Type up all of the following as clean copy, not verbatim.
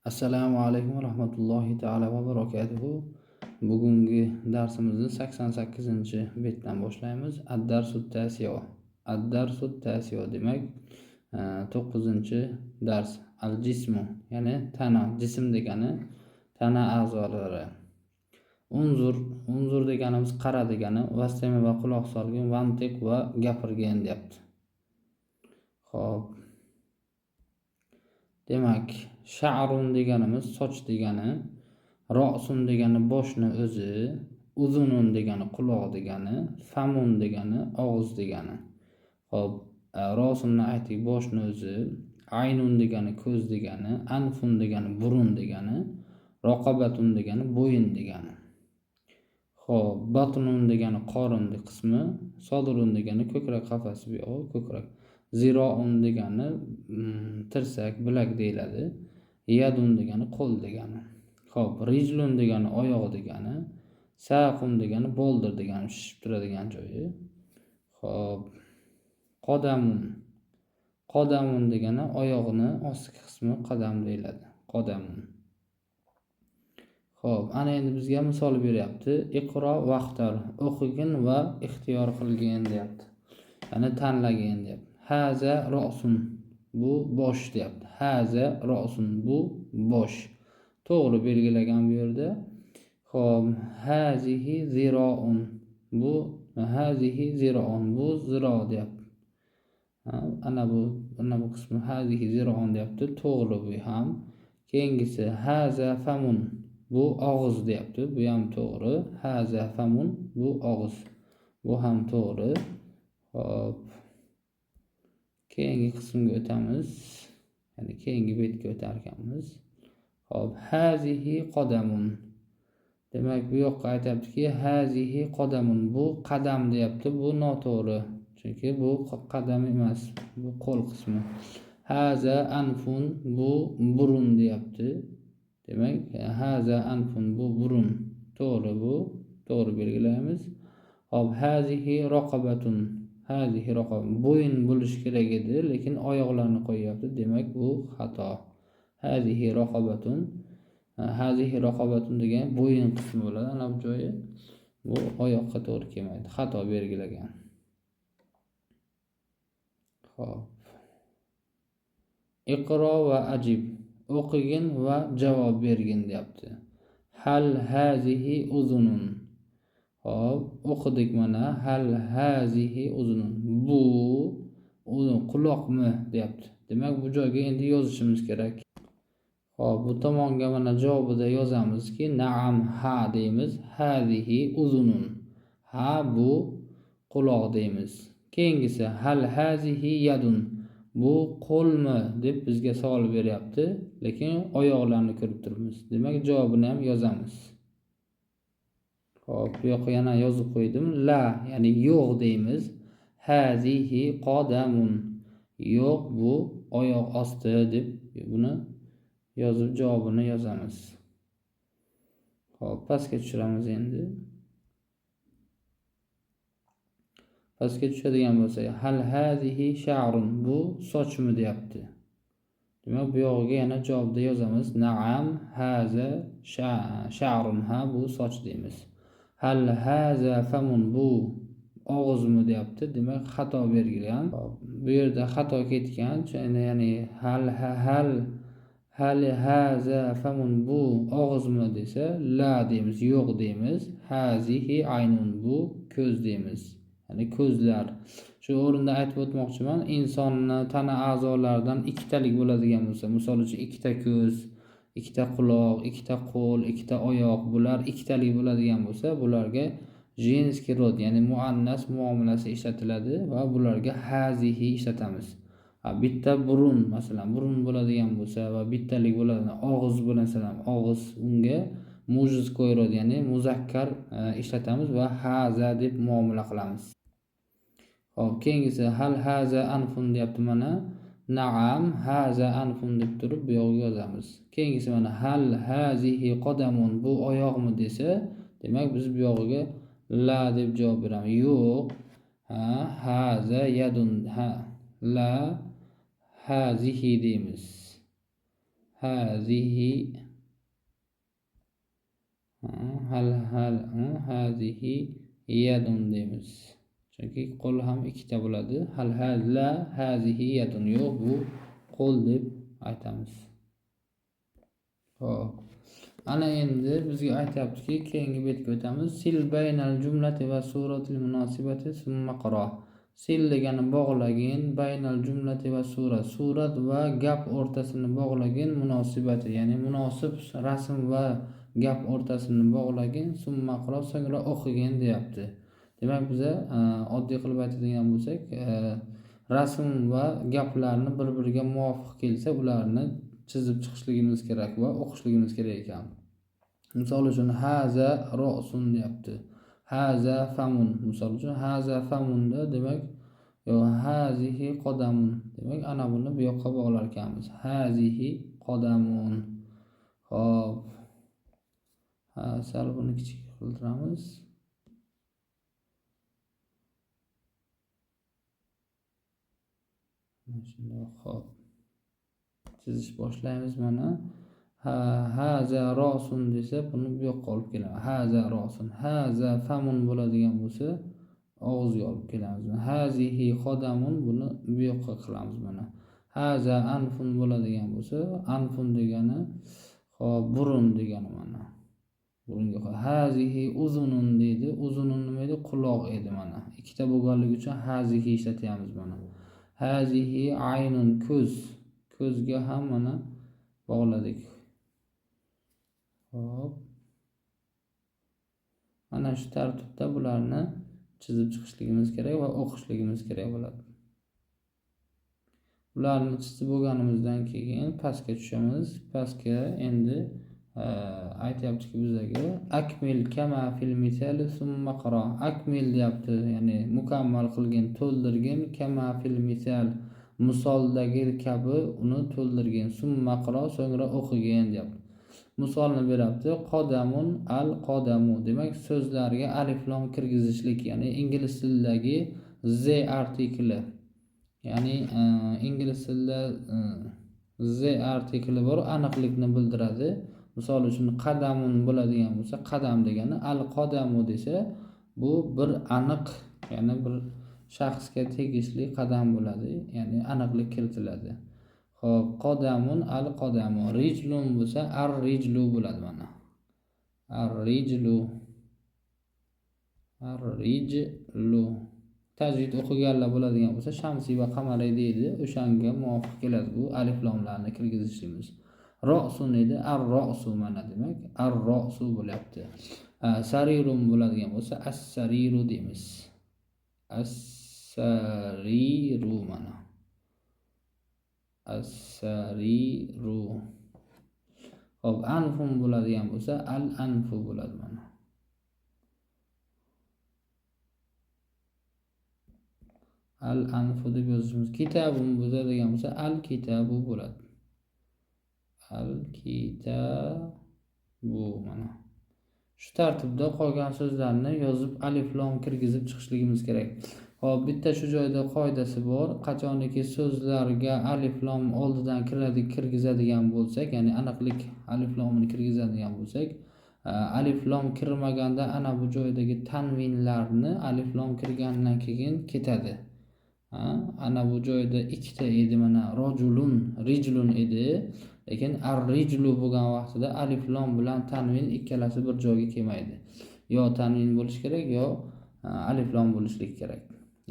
Assalomu alaykum va rahmatullohi ta'ala va barakatuhu. Bugungi darsimizni 88-betdan boshlaymiz. Ad-darsut tasiyo. Ad-darsut tasiyo demak 9-dars. Al-jismu, ya'ni tana, jism degani tana a'zolari. Unzur deganimiz qara degani, vastami va quloq solgin, vantiq va gapirgin deyapti. Xo'p. Demak, sha'run deganimiz soch degani, ro'sun degani boshni o'zi, uzunun degani quloq degani, famun degani og'iz degani. Xo'p, ro'sunni aytdik, boshni o'zi, aynun degani ko'z degani, anfun degani burun degani, raqobatun degani bo'yin degani. Xo'p, batnun degani qorin qismi, sodrun degani ko'krak qafasi bu yo'q, ko'krak. Ziroun degani tirsak, bilak deyiladi. Yadun degani qo'l degani. Xo'p, rijlun degani oyoq degani. Saqun degani boldir degani, shishib turadigan joyi. Xo'p, qodamun degani oyoqni ostki qismi qadam deyiladi. Qodamun. Xo'p, ana endi bizga misol beryapti. Iqro vaqtar, o'qigin va ixtiyor qilgin deyapti. Ya'ni tanlagin deyapti. Haza ro'sun, bu bosh deyapti. Haza ro'sun, bu bosh. To'g'ri belgilagan bu yerda. Xo'p, hazihi ziroun, bu hazihi ziroun, bu ziro deyapti. Ana bu qismi hazihi ziroun deyapti. To'g'ri bu ham. Keyingisi haza famun, bu og'iz deyapti. Bu ham to'g'ri. Haza famun, bu og'iz. Bu ham to'g'ri. Xo'p. Keyingi qismga o'tamiz. Ya'ni keyingi betga o'tar ekanmiz. Xo'p, hazihi qodamun. Demak, bu yoqqa aytibdiki, hazihi qodamun, bu qadam deyapti. Bu noto'g'ri. Chunki bu qadam emas, bu qo'l qismi. Haza anfun, bu burun deyapti. Demak, haza anfun, bu burun. To'g'ri bu. To'g'ri belgilaymiz. Xo'p, hazihi raqobatun. Hazihi raqobatun. Bo'yin bo'lish kerak edi, lekin oyoqlarni qo'yapti. Demak, bu xato. Hazihi raqobatun. Hazihi raqobatun degan bo'yin qismi bo'ladi. Ana bu joyi bu oyoqqa to'g'ri kelmaydi. Xato belgilagan. Xo'p. Iqro va ajib. O'qigin va javob bergin deyapti. Hal hazihi uzunun. Xo'p, o'qidik mana. Hal hazihi uzunun. Bu uzun quloqmi deyapti. Demak, bu joyga endi yozishimiz kerak. Xo'p, bu tomonga mana javobida yozamizki, na'am, ha deymiz. Hazihi uzunun. Ha, bu quloq deymiz. Keyingisi hal hazihi yadun. Bu qo'lmi deb bizga savol beryapti, lekin oyoqlarni ko'rib turibmiz. Demak, javobini ham yozamiz. Xo'p, bu yoqqa yana yozib qo'ydim. La, ya'ni yo'q deymiz. Hazihi qodamun. Yo'q, bu oyoq osti deb buni yozib javobini yozamiz. Xo'p, pastga tushiramiz endi. Pastga tushadigan bo'lsa, hal hazihi sha'run, bu sochmi deyapti. Demak, bu yog'iga yana javobda yozamiz. Na'am, haza sha'run, ha, bu soch deymiz. Hal haza famun, bu og'izmi deyapti. Demak, xato belgilagan. Bu yerda xato ketgan. Ya'ni hal haza famun, bu og'izmi desa, la deymiz, yo'q deymiz. Hazihi aynun, bu ko'z deymiz. Ya'ni ko'zlar. Shu o'rinda aytib o'tmoqchiman, insonni tana a'zolaridan ikkitalik bo'ladigan bo'lsa, misol uchun ikkita ko'z, ikkita quloq, ikkita qo'l, ikkita oyoq, bular ikkitalik bo'ladigan bo'lsa, bularga jenskiy rod, ya'ni muannas muomalasi ishlatiladi va bularga hazihi ishlatamiz. Bitta burun, masalan, burun bo'ladigan bo'lsa va bittalik bo'ladigan og'iz bo'lsa ham og'iz, unga mujizko'y rod, ya'ni muzakkar ishlatamiz va haza deb muomala qilamiz. Xo'p, keyingisi hal haza anfun deyapti mana. Na'am, haza anfun deb turib bu yoqqa yozamiz. Keyingisi mana hal hazihi qodamun, bu oyoqmi desa, demak biz bu yog'iga la deb javob beramiz. Yo'q. Haza yadun, la hazihi deymiz. hazihi hazihi yadun deymiz. Chunki qo'l ham ikkita bo'ladi. Hal hazla hazihi yadun, yo'q bu qo'l deb aytamiz. Xo'p. Ana endi bizga aytayaptiki, keyingi betga o'tamiz. Sil baynal jumlati va suratil munosibati summa qaro. Sil degani bog'lagin, baynal jumlati va surat va gap o'rtasini bog'lagin, munosibati ya'ni munosib rasm va gap o'rtasini bog'lagin, summa qaro so'ngra o'qigin deyapti. Demak biza oddiy qilib aytadigan bo'lsak, rasm va gaplarni bir-biriga muvofiq kelsa, ularni chizib chiqishligimiz kerak va o'qishligimiz kerak ekan. Misol uchun haza ro'sun deyapti. Haza famun. Misol uchun haza famunda demak yo hazihi qodamun. Demak ana buni bu yoqqa bog'lar ekanmiz. Hazihi qodamun. Xo'p. Sal buni kichik qildiramiz. Shunday xo'p. Chizish boshlaymiz mana. Haza rosun desa buni bu yoqqa olib kelamiz. Haza rosun. Haza famun bo'ladigan bo'lsa og'izga olib kelamiz. Hazihi qodamun buni bu yoqqa qilamiz mana. Haza anfun bo'ladigan bo'lsa anfun degani xo'p burun degani mana. Burunga qo'y. Hazihi uzunun deydi. Uzunun nima edi? Quloq edi mana. Ikkita bo'lganligi uchun hazihi ishlatyapmiz mana. Hazihi aynun ko'z. Ko'zga ham mana bog'ladik. Hop. Mana shu tartibda bularni chizib chiqishligimiz kerak va o'qishligimiz kerak bo'ladi. Bularni chizib bo'lganimizdan keyin pastga tushamiz. Pastga endi aytayaptiki bizga akmil kama fil misal summa qaro. Akmil deyapti, ya'ni mukammal qilgin, to'ldirgin, kama fil misal misoldagi kabi uni to'ldirgin, summa qaro so'ngra o'qigin deyapti. Misolni beryapti. Qodamun al qodamu. Demak so'zlarga alif lam kirgizishlik, ya'ni ingliz tilidagi z artikli. Ya'ni ingliz tilida z artikli bor, aniqlikni bildiradi. Misol uchun qadamun bo'ladigan bo'lsa, qadam degani al qodamu desa, bu bir aniq, ya'ni bir shaxsga tegishli qadam bo'ladi, ya'ni aniqlik kiritiladi. Xo'p, qodamun al qodamu. Rijlun bo'lsa ar rijlu bo'ladi mana. Ar rijlu. Ar rijlu. Tajvid o'qiganlar bo'ladigan bo'lsa, shamsi va qamariy deydi. O'shanga muvofiq keladi bu alif lamlarni kirgizishimiz. Ro'sun edi, ar-ro'su mana demak, ar-ro'su bo'lyapti. Sarirun bo'ladigan bo'lsa, as-sariru deymiz. As-sariru mana. As-sariru. Hop, anfun bo'ladigan bo'lsa, al-anfu bo'ladi mana. Al-anfu deb yozishimiz. Kitabun bo'ladigan bo'lsa, al-kitabu bo'ladi. Al-kitabu mana. Shu tartibda qolgan so'zlarni yozib alif lam kirgizib chiqishligimiz kerak. Hop, bitta shu joyda qoidasi bor. Qachoniki so'zlarga alif lam oldidan kirgizadigan bo'lsak, ya'ni aniqlik alif lamni kirgizadigan bo'lsak, alif lam kirmaganda ana bu joydagi tanvinlarni alif lam kirgandan keyin ketadi. Ana bu joyda ikkita edi mana, rojulun, rijlun edi. Lekin ar-rijlu bo'lgan vaqtida alif lam bilan tanvin ikkalasi bir joyga kelmaydi. Yo tanvin bo'lish kerak, yo alif lam bo'lishlik kerak.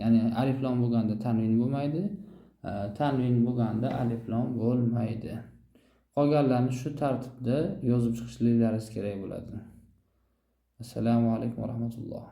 Ya'ni alif lam bo'lganda tanvin bo'lmaydi, tanvin bo'lganda alif lam bo'lmaydi. Qolganlarni shu tartibda yozib chiqishliklaringiz kerak bo'ladi. Assalomu alaykum va rahmatulloh.